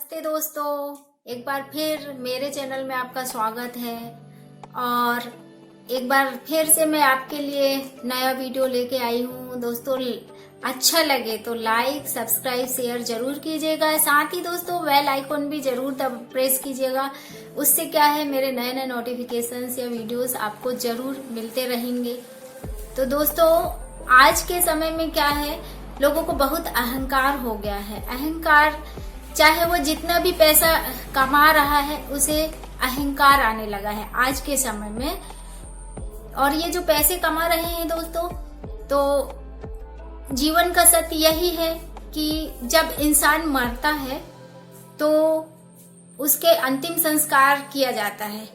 नमस्ते दोस्तों, एक बार फिर मेरे चैनल में आपका स्वागत है। और एक बार फिर से मैं आपके लिए नया वीडियो लेके आई हूँ। दोस्तों अच्छा लगे तो लाइक सब्सक्राइब शेयर जरूर कीजिएगा। साथ ही दोस्तों बेल आइकन भी जरूर प्रेस कीजिएगा। उससे क्या है, मेरे नए नए नोटिफिकेशंस या वीडियोस आपको जरूर मिलते रहेंगे। तो दोस्तों आज के समय में क्या है, लोगों को बहुत अहंकार हो गया है। अहंकार, चाहे वो जितना भी पैसा कमा रहा है उसे अहंकार आने लगा है आज के समय में। और ये जो पैसे कमा रहे हैं दोस्तों, तो जीवन का सत्य यही है कि जब इंसान मरता है तो उसके अंतिम संस्कार किया जाता है।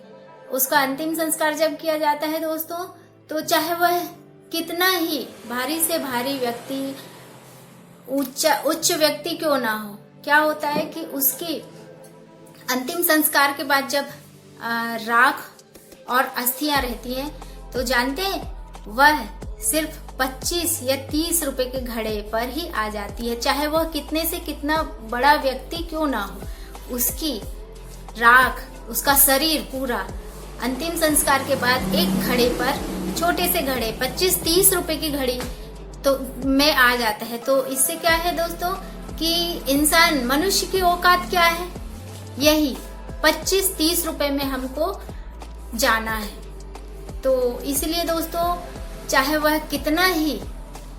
उसका अंतिम संस्कार जब किया जाता है दोस्तों, तो चाहे वह कितना ही भारी से भारी व्यक्ति, उच्च व्यक्ति क्यों ना हो, क्या होता है कि उसकी अंतिम संस्कार के बाद जब राख और अस्थियां रहती हैं, तो जानते हैं वह सिर्फ 25 या 30 रुपए के घड़े पर ही आ जाती है। चाहे वह कितने से कितना बड़ा व्यक्ति क्यों ना हो, उसकी राख, उसका शरीर पूरा अंतिम संस्कार के बाद एक घड़े पर, छोटे से घड़े 25-30 रुपए की घड़ी तो में आ जाता है। तो इससे क्या है दोस्तों कि इंसान, मनुष्य की औकात क्या है, यही 25-30 रुपए में हमको जाना है। तो इसलिए दोस्तों चाहे वह कितना ही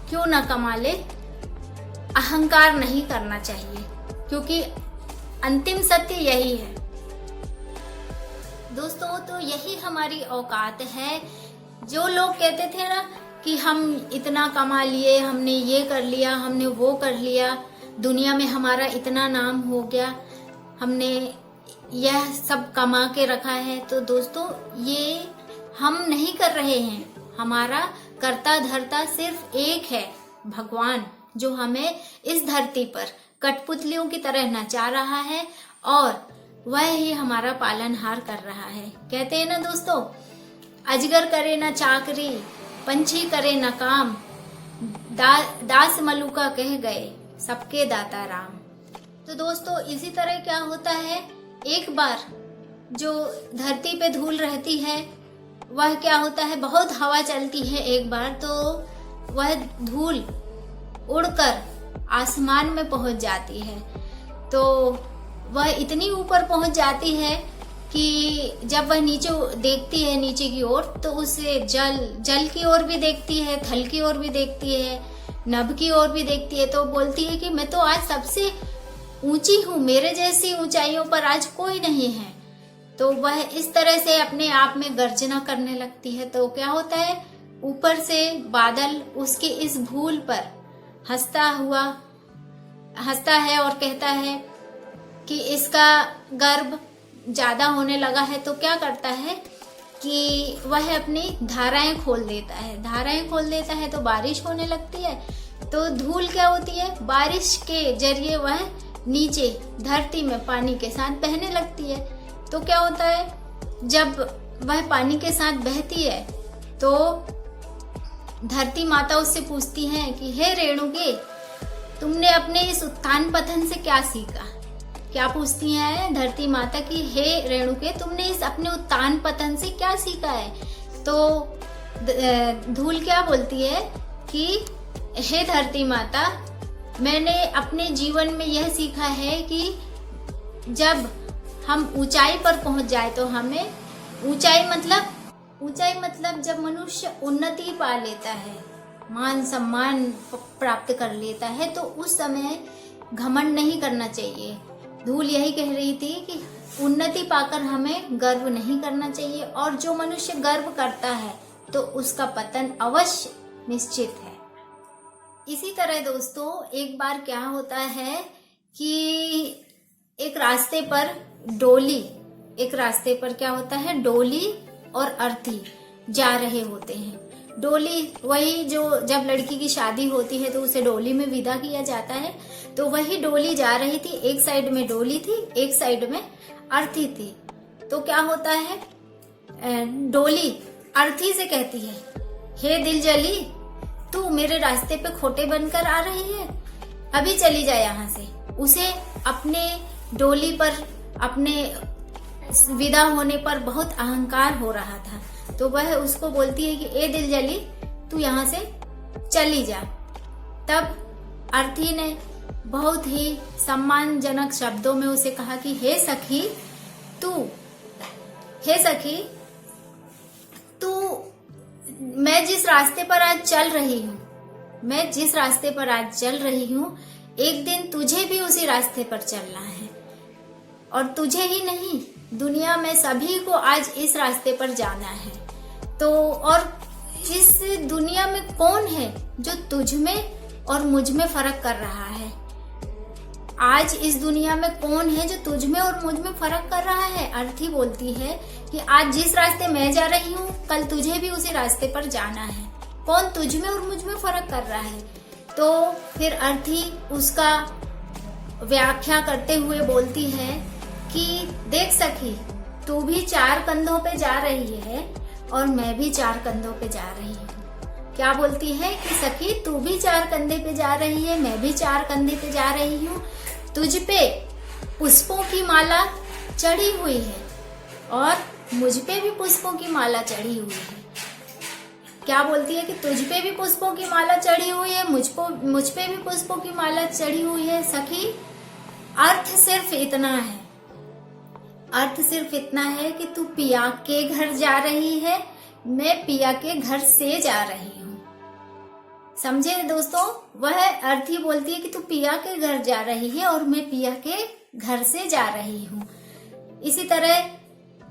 क्यों ना कमा ले, अहंकार नहीं करना चाहिए, क्योंकि अंतिम सत्य यही है दोस्तों। तो यही हमारी औकात है। जो लोग कहते थे ना कि हम इतना कमा लिए, हमने ये कर लिया, हमने वो कर लिया, दुनिया में हमारा इतना नाम हो गया, हमने यह सब कमा के रखा है, तो दोस्तों ये हम नहीं कर रहे हैं। हमारा कर्ता धर्ता सिर्फ एक है, भगवान, जो हमें इस धरती पर कठपुतलियों की तरह नचा रहा है और वह ही हमारा पालनहार कर रहा है। कहते हैं ना दोस्तों, अजगर करे न चाकरी, पंछी करे न काम, दास मलुका कह गए सबके दाता राम। तो दोस्तों इसी तरह क्या होता है, एक बार जो धरती पे धूल रहती है वह क्या होता है, बहुत हवा चलती है एक बार, तो वह धूल उड़कर आसमान में पहुंच जाती है। तो वह इतनी ऊपर पहुंच जाती है कि जब वह नीचे देखती है, नीचे की ओर, तो उसे जल की ओर भी देखती है, थल की ओर भी देखती है, नभ की ओर भी देखती है। तो बोलती है कि मैं तो आज सबसे ऊंची हूँ, मेरे जैसी ऊंचाइयों पर आज कोई नहीं है। तो वह इस तरह से अपने आप में गर्जना करने लगती है। तो क्या होता है, ऊपर से बादल उसकी इस भूल पर हंसता है और कहता है कि इसका गर्भ ज्यादा होने लगा है। तो क्या करता है कि वह अपनी धाराएं खोल देता है। धाराएं खोल देता है तो बारिश होने लगती है। तो धूल क्या होती है, बारिश के जरिए वह नीचे धरती में पानी के साथ बहने लगती है। तो क्या होता है, जब वह पानी के साथ बहती है तो धरती माता उससे पूछती है कि हे रेणुके, तुमने अपने इस उत्थान पतन से क्या सीखा। क्या पूछती है धरती माता की, हे रेणुके, तुमने इस अपने उत्थान पतन से क्या सीखा है। तो धूल क्या बोलती है कि हे धरती माता, मैंने अपने जीवन में यह सीखा है कि जब हम ऊंचाई पर पहुंच जाए तो हमें ऊंचाई मतलब जब मनुष्य उन्नति पा लेता है, मान सम्मान प्राप्त कर लेता है, तो उस समय घमंड नहीं करना चाहिए। धूल यही कह रही थी कि उन्नति पाकर हमें गर्व नहीं करना चाहिए, और जो मनुष्य गर्व करता है तो उसका पतन अवश्य निश्चित है। इसी तरह दोस्तों एक बार क्या होता है कि एक रास्ते पर क्या होता है, डोली और अर्थी जा रहे होते हैं। डोली वही जो जब लड़की की शादी होती है तो उसे डोली में विदा किया जाता है। तो वही डोली जा रही थी, एक साइड में डोली थी, एक साइड में अर्थी थी। तो क्या होता है, डोली अर्थी से कहती है, हे दिलजली, तू मेरे रास्ते पे खोटे बनकर आ रही है, अभी चली जा यहाँ से। उसे अपने डोली पर अपने विदा होने पर बहुत अहंकार हो रहा था। तो वह उसको बोलती है कि ए दिलजली, तू यहाँ से चली जा। तब अर्थी ने बहुत ही सम्मानजनक शब्दों में उसे कहा कि हे सखी तू मैं जिस रास्ते पर आज चल रही हूँ एक दिन तुझे भी उसी रास्ते पर चलना है। और तुझे ही नहीं, दुनिया में सभी को आज इस रास्ते पर जाना है। तो और इस दुनिया में कौन है जो तुझ में और मुझ में फर्क कर रहा है? आज इस दुनिया में कौन है जो तुझ में और मुझ में फर्क कर रहा है? अर्थी बोलती है कि आज जिस रास्ते मैं जा रही हूँ कल तुझे भी उसी रास्ते पर जाना है। कौन तुझ में और मुझ में फर्क कर रहा है? तो फिर अर्थी उसका व्याख्या करते हुए बोलती है कि देख सखी, तू भी 4 कंधों पे जा रही है और मैं भी 4 कंधों पे जा रही हूँ। क्या बोलती है कि सखी, तू भी 4 कंधे पे जा रही है, मैं भी 4 कंधे पे जा रही हूँ। तुझ पे पुष्पों की माला चढ़ी हुई है और मुझ पे भी पुष्पों की माला चढ़ी हुई है। क्या बोलती है कि तुझ पे भी पुष्पों की माला चढ़ी हुई है, मुझ पे भी पुष्पों की माला चढ़ी हुई है। सखी, अर्थ सिर्फ इतना है कि तू पिया के घर जा रही है, मैं पिया के घर से जा रही हूँ। समझे दोस्तों? वह अर्थी बोलती है कि तू पिया के घर जा रही है और मैं पिया के घर से जा रही हूँ। इसी तरह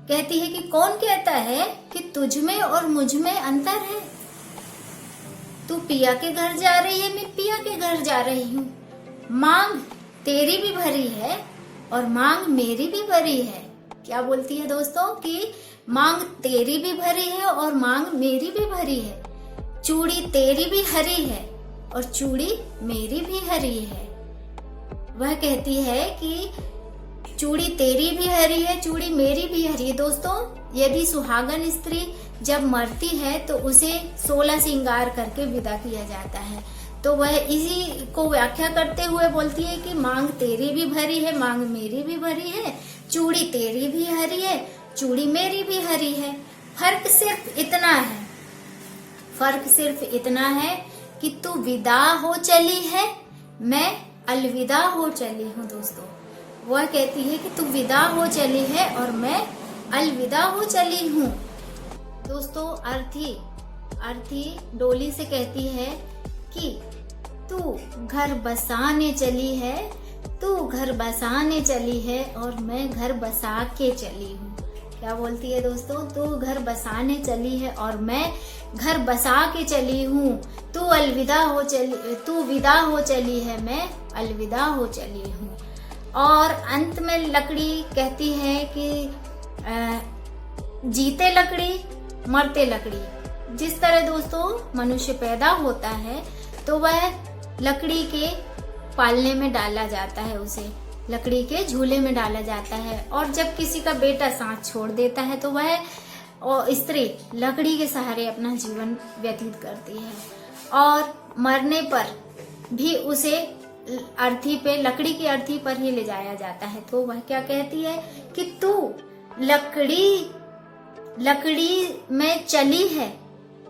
कहती है कि कौन कहता है कि तुझ में और मुझ में अंतर है? तू पिया के घर जा रही है, मैं पिया के घर जा रही हूँ। मांग तेरी भी भरी है और मांग मेरी भी भरी है। क्या बोलती है दोस्तों कि मांग तेरी भी भरी है और मांग मेरी भी भरी है। चूड़ी तेरी भी हरी है और चूड़ी मेरी भी हरी है। वह कहती है कि चूड़ी तेरी भी हरी है, चूड़ी मेरी भी हरी है। दोस्तों, यदि सुहागन स्त्री जब मरती है तो उसे 16 श्रृंगार करके विदा किया जाता है। तो वह इसी को व्याख्या करते हुए बोलती है कि मांग तेरी भी भरी है, मांग मेरी भी भरी है, चूड़ी तेरी भी हरी है, चूड़ी मेरी भी हरी है। फर्क सिर्फ इतना है कि तू विदा हो चली है, मैं अलविदा हो चली हूँ। दोस्तों, वह कहती है कि तू विदा हो चली है और मैं अलविदा हो चली हूँ। दोस्तों, अर्थी डोली से कहती है कि तू घर बसाने चली है और मैं घर बसा के चली हूँ। क्या बोलती है दोस्तों? तू घर बसाने चली है और मैं घर बसा के चली हूँ। तू विदा हो चली है, मैं अलविदा हो चली हूँ। और अंत में लकड़ी कहती है कि जीते लकड़ी मरते लकड़ी। जिस तरह दोस्तों मनुष्य पैदा होता है तो वह लकड़ी के पालने में डाला जाता है, उसे लकड़ी के झूले में डाला जाता है। और जब किसी का बेटा साथ छोड़ देता है तो वह स्त्री लकड़ी के सहारे अपना जीवन व्यतीत करती है और मरने पर भी उसे लकड़ी की अर्थी पर ही ले जाया जाता है। तो वह क्या कहती है कि तू लकड़ी में चली है,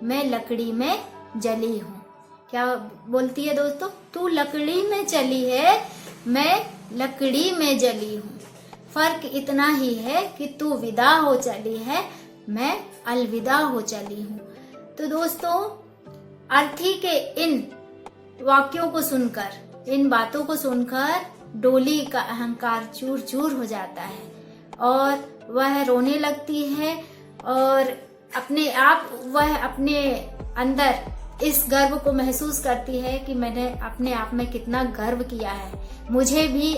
मैं लकड़ी में जली हूँ। क्या बोलती है दोस्तों? तू लकड़ी में चली है, मैं लकड़ी में जली हूँ। फर्क इतना ही है कि तू विदा हो चली है, मैं अलविदा हो चली हूँ। तो दोस्तों, अर्थी के इन वाक्यों को सुनकर, इन बातों को सुनकर डोली का अहंकार चूर चूर हो जाता है और वह रोने लगती है और वह अपने अंदर इस गर्व को महसूस करती है कि मैंने अपने आप में कितना गर्व किया है। मुझे भी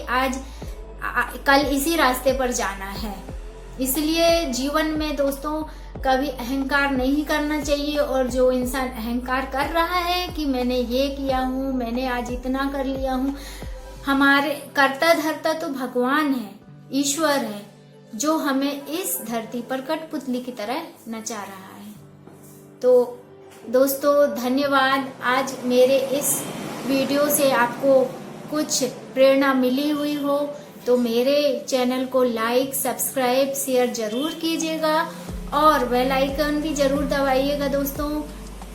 कल इसी रास्ते पर जाना है। इसलिए जीवन में दोस्तों कभी अहंकार नहीं करना चाहिए। और जो इंसान अहंकार कर रहा है कि मैंने ये किया हूँ, मैंने आज इतना कर लिया हूँ, हमारे करता धरता तो भगवान है, ईश्वर है, जो हमें इस धरती पर कठपुतली की तरह नचा रहा है। तो दोस्तों धन्यवाद। आज मेरे इस वीडियो से आपको कुछ प्रेरणा मिली हुई हो तो मेरे चैनल को लाइक, सब्सक्राइब, शेयर जरूर कीजिएगा और बेल आइकन भी जरूर दबाइएगा दोस्तों,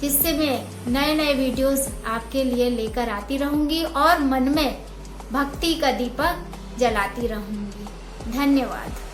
जिससे मैं नए नए वीडियोस आपके लिए लेकर आती रहूंगी और मन में भक्ति का दीपक जलाती रहूंगी। धन्यवाद।